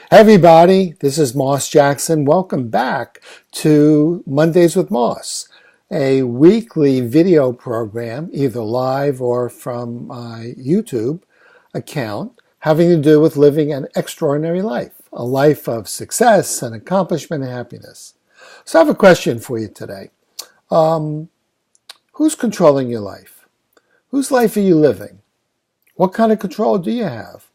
Hey everybody, this is Moss Jackson. Welcome back to Mondays with Moss, a weekly video program, either live or from my YouTube account, having to do with living an extraordinary life, a life of success and accomplishment and happiness. So I have a question for you today. Who's controlling your life? Whose life are you living? What kind of control do you have?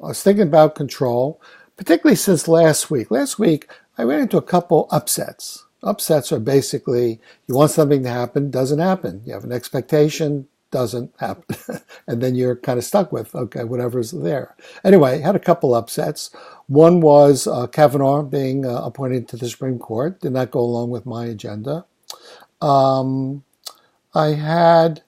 I was thinking about control, particularly since last week. Last week, I ran into a couple upsets. Upsets are basically you want something to happen, doesn't happen. You have an expectation, doesn't happen. And then you're kind of stuck with, okay, whatever's there. Anyway, had a couple upsets. One was Kavanaugh being appointed to the Supreme Court. Did not go along with my agenda. I had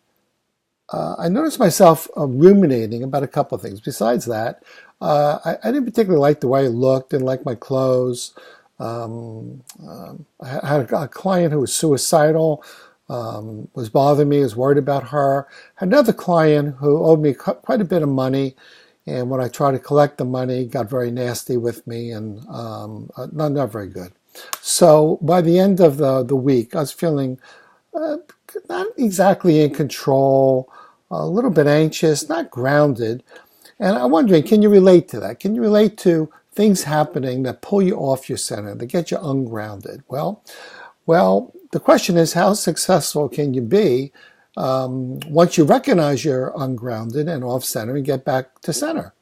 I noticed myself ruminating about a couple of things. Besides that, I didn't particularly like the way I looked, didn't like my clothes. I had a client who was suicidal, was bothering me, was worried about her. Had another client who owed me quite a bit of money, and when I tried to collect the money, got very nasty with me and not very good. So by the end of the week, I was feeling not exactly in control, a little bit anxious, not grounded. And I'm wondering, can you relate to that? Can you relate to things happening that pull you off your center, that get you ungrounded? Well, the question is, how successful can you be once you recognize you're ungrounded and off center and get back to center?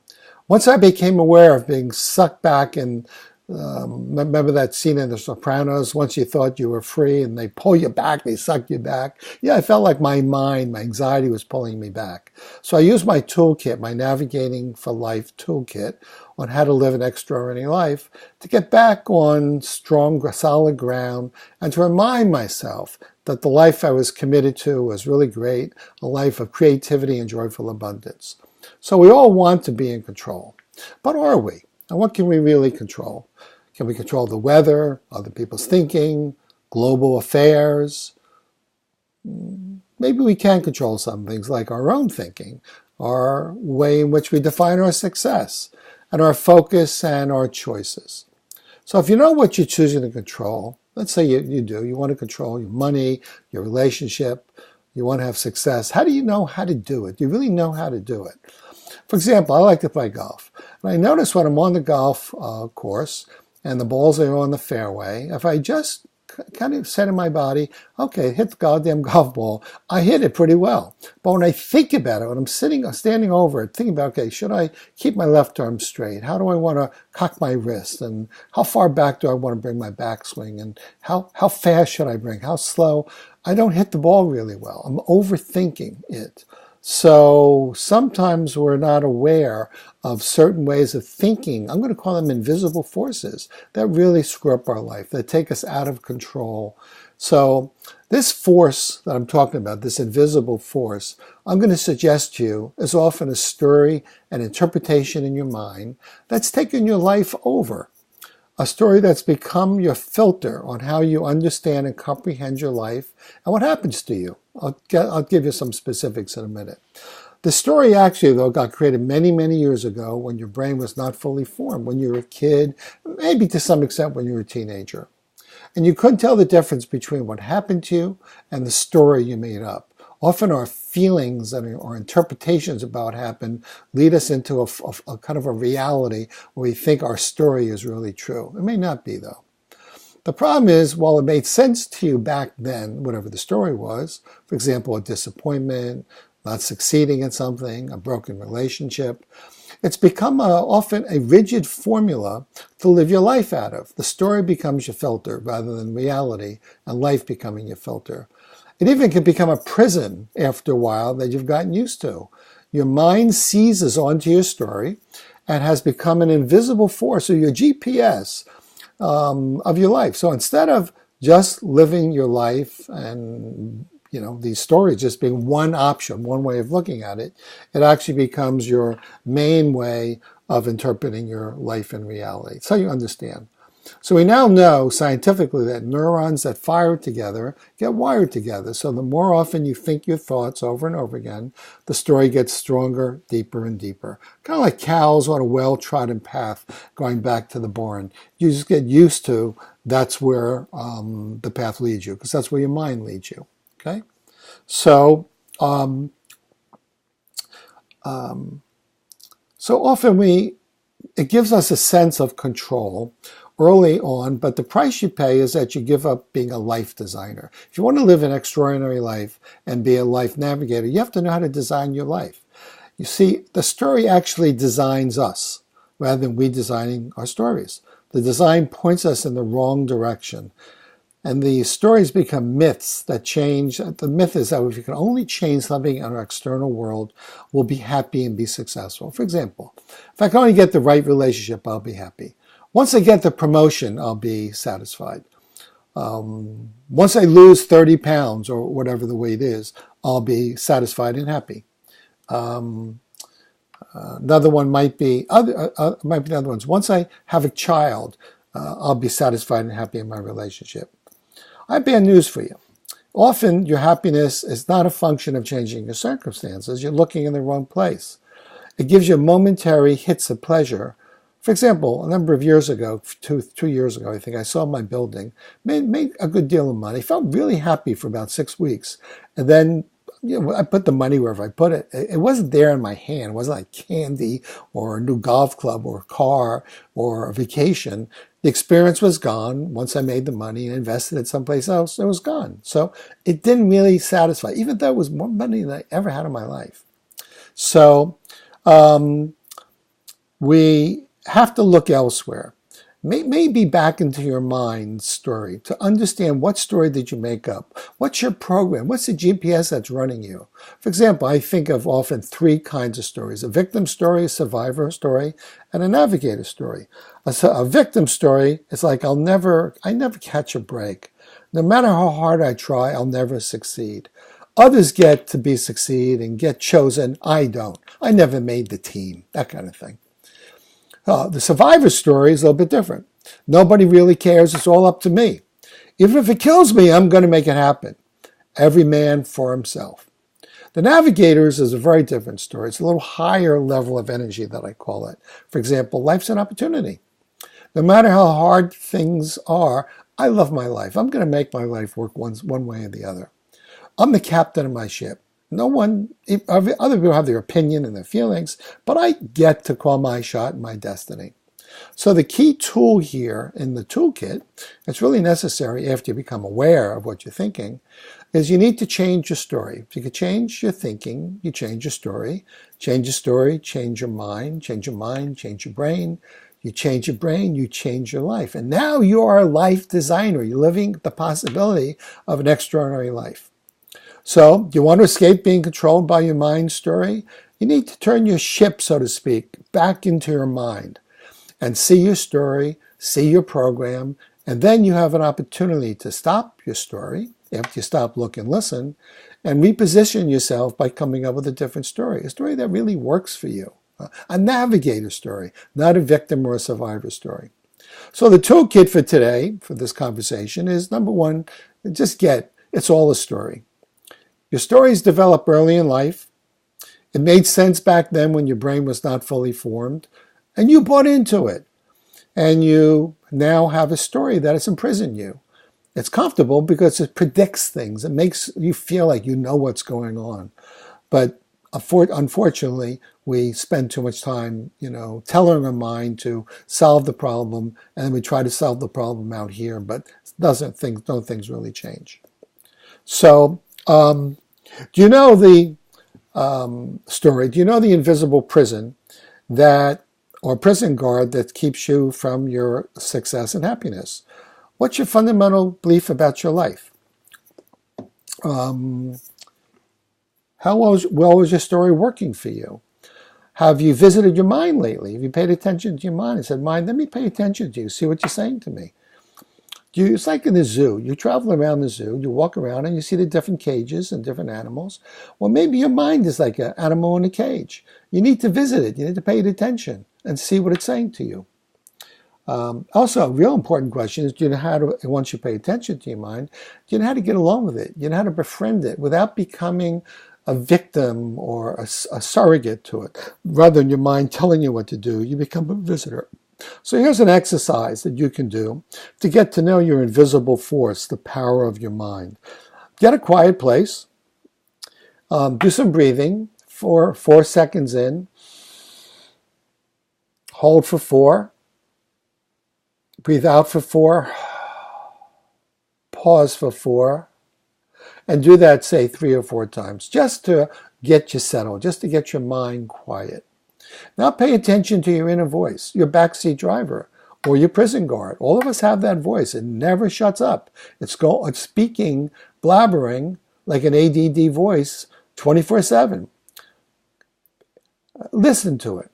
Once I became aware of being sucked back in, remember that scene in The Sopranos? Once you thought you were free and they pull you back, they suck you back. Yeah, I felt like my mind, my anxiety was pulling me back. So I used my toolkit, my Navigating for Life toolkit on how to live an extraordinary life to get back on strong, solid ground and to remind myself that the life I was committed to was really great, a life of creativity and joyful abundance. So we all want to be in control, but are we? And what can we really control? Can we control the weather, other people's thinking, global affairs? Maybe we can control some things like our own thinking, our way in which we define our success, and our focus and our choices. So if you know what you're choosing to control, let's say you do, you want to control your money, your relationship, you want to have success. How do you know how to do it? Do you really know how to do it? For example, I like to play golf. And I notice when I'm on the golf course and the balls are on the fairway, if I just kind of set in my body, okay, hit the goddamn golf ball, I hit it pretty well. But when I think about it, when I'm standing over it, thinking about, okay, should I keep my left arm straight? How do I want to cock my wrist? And how far back do I want to bring my backswing? And how fast should I bring? How slow? I don't hit the ball really well. I'm overthinking it. So sometimes we're not aware of certain ways of thinking. I'm going to call them invisible forces that really screw up our life, that take us out of control. So this force that I'm talking about, this invisible force, I'm going to suggest to you is often a story, an interpretation in your mind that's taken your life over. A story that's become your filter on how you understand and comprehend your life and what happens to you. I'll give you some specifics in a minute. The story actually, though, got created many, many years ago when your brain was not fully formed, when you were a kid, maybe to some extent when you were a teenager. And you couldn't tell the difference between what happened to you and the story you made up. Often our feelings or interpretations about what happened lead us into a kind of a reality where we think our story is really true. It may not be, though. The problem is, while it made sense to you back then, whatever the story was, for example, a disappointment, not succeeding in something, a broken relationship, it's become often a rigid formula to live your life out of. The story becomes your filter rather than reality, and life becoming your filter. It even can become a prison after a while that you've gotten used to. Your mind seizes onto your story and has become an invisible force, or your GPS of your life. So instead of just living your life and these stories just being one option, one way of looking at it, it actually becomes your main way of interpreting your life and reality. So you understand. So we now know scientifically that neurons that fire together get wired together. So the more often you think your thoughts over and over again, the story gets stronger, deeper, and deeper. Kind of like cows on a well-trodden path going back to the barn. You just get used to that's where the path leads you, because that's where your mind leads you. Okay? So, so often it gives us a sense of control early on, but the price you pay is that you give up being a life designer. If you want to live an extraordinary life and be a life navigator, you have to know how to design your life. You see, the story actually designs us rather than we designing our stories. The design points us in the wrong direction. And the stories become myths that change. The myth is that if you can only change something in our external world, we'll be happy and be successful. For example, if I can only get the right relationship, I'll be happy. Once I get the promotion, I'll be satisfied. Once I lose 30 pounds or whatever the weight is, I'll be satisfied and happy. Another one might be the other ones. Once I have a child, I'll be satisfied and happy in my relationship. I have bad news for you. Often your happiness is not a function of changing your circumstances. You're looking in the wrong place. It gives you momentary hits of pleasure. For example, a number of years ago, two years ago, I think, I sold my building, made a good deal of money, felt really happy for about 6 weeks. And then I put the money wherever I put it. It wasn't there in my hand. It wasn't like candy or a new golf club or a car or a vacation. The experience was gone. Once I made the money and invested it someplace else, it was gone. So it didn't really satisfy, even though it was more money than I ever had in my life. So we have to look elsewhere. Maybe back into your mind story to understand what story did you make up? What's your program? What's the GPS that's running you? For example, I think of often 3 kinds of stories: a victim story, a survivor story, and a navigator story. A victim story is like I never catch a break. No matter how hard I try, I'll never succeed. Others get to succeed and get chosen. I don't. I never made the team. That kind of thing. The survivor story is a little bit different. Nobody really cares. It's all up to me. Even if it kills me, I'm going to make it happen. Every man for himself. The navigators is a very different story. It's a little higher level of energy that I call it. For example, life's an opportunity. No matter how hard things are, I love my life. I'm going to make my life work one way or the other. I'm the captain of my ship. No one, other people have their opinion and their feelings, but I get to call my shot and my destiny. So the key tool here in the toolkit, it's really necessary after you become aware of what you're thinking, is you need to change your story. If you can change your thinking, you change your story. Change your story, change your mind, change your mind, change your brain. You change your brain, you change your life. And now you are a life designer. You're living the possibility of an extraordinary life. So, do you want to escape being controlled by your mind story? You need to turn your ship, so to speak, back into your mind and see your story, see your program, and then you have an opportunity to stop your story after you stop, look, and listen, and reposition yourself by coming up with a different story, a story that really works for you, a navigator story, not a victim or a survivor story. So the toolkit for today, for this conversation, is number 1, just it's all a story. Your stories develop early in life. It made sense back then when your brain was not fully formed, and you bought into it. And you now have a story that has imprisoned you. It's comfortable because it predicts things. It makes you feel like you know what's going on. But unfortunately, we spend too much time, telling our mind to solve the problem, and we try to solve the problem out here, but don't things really change? So, do you know the story? Do you know the invisible prison or prison guard that keeps you from your success and happiness? What's your fundamental belief about your life? How well is your story working for you? Have you visited your mind lately? Have you paid attention to your mind and said, mind, let me pay attention to you, see what you're saying to me? It's like in the zoo. You travel around the zoo, you walk around and you see the different cages and different animals. Well, maybe your mind is like an animal in a cage. You need to visit it. You need to pay it attention and see what it's saying to you. Also, a real important question is, do you know how to, once you pay attention to your mind, do you know how to get along with it? Do you know how to befriend it without becoming a victim or a surrogate to it? Rather than your mind telling you what to do, you become a visitor. So here's an exercise that you can do to get to know your invisible force, the power of your mind. Get a quiet place. Do some breathing for 4 seconds in. Hold for 4. Breathe out for 4. Pause for 4. And do that, say, 3 or 4 times, just to get you settled, just to get your mind quiet. Now pay attention to your inner voice, your backseat driver, or your prison guard. All of us have that voice. It never shuts up. It's speaking, blabbering like an ADD voice 24/7. Listen to it.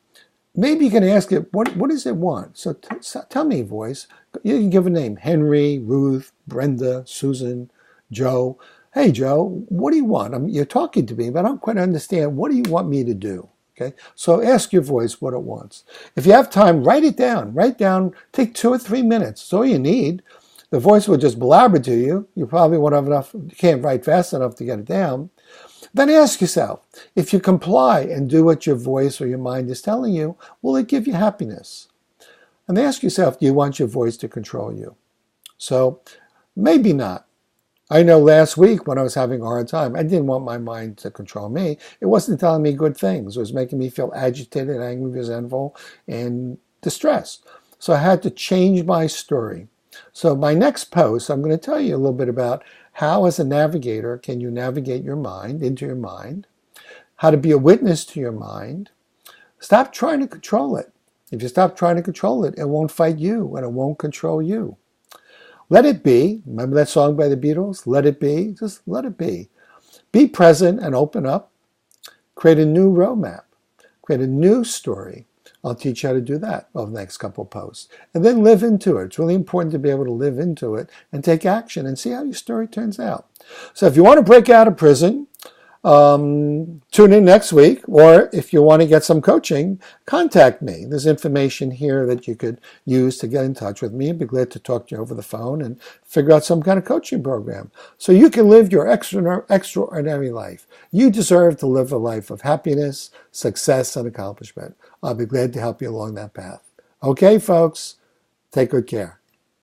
Maybe you can ask it, what does it want? So tell me, voice. You can give a name: Henry, Ruth, Brenda, Susan, Joe. Hey, Joe, what do you want? You're talking to me, but I don't quite understand. What do you want me to do? Okay, so ask your voice what it wants. If you have time, write it down. Write down, take 2 or 3 minutes. That's all you need. The voice will just blabber to you. You probably won't have enough, you can't write fast enough to get it down. Then ask yourself, if you comply and do what your voice or your mind is telling you, will it give you happiness? And ask yourself, do you want your voice to control you? So maybe not. I know last week when I was having a hard time, I didn't want my mind to control me. It wasn't telling me good things. It was making me feel agitated, angry, resentful, and distressed. So I had to change my story. So my next post, I'm going to tell you a little bit about how, as a navigator, can you navigate your mind, into your mind, how to be a witness to your mind. Stop trying to control it. If you stop trying to control it, it won't fight you and it won't control you. Let it be. Remember that song by the Beatles? Let it be. Just let it be. Be present and open up. Create a new roadmap. Create a new story. I'll teach you how to do that over the next couple of posts. And then live into it. It's really important to be able to live into it and take action and see how your story turns out. So if you want to break out of prison, tune in next week. Or if you want to get some coaching, contact me. There's information here that you could use to get in touch with me. I'd be glad to talk to you over the phone and figure out some kind of coaching program so you can live your extraordinary life. You deserve to live a life of happiness, success, and accomplishment. I'll be glad to help you along that path. Okay, folks, take good care.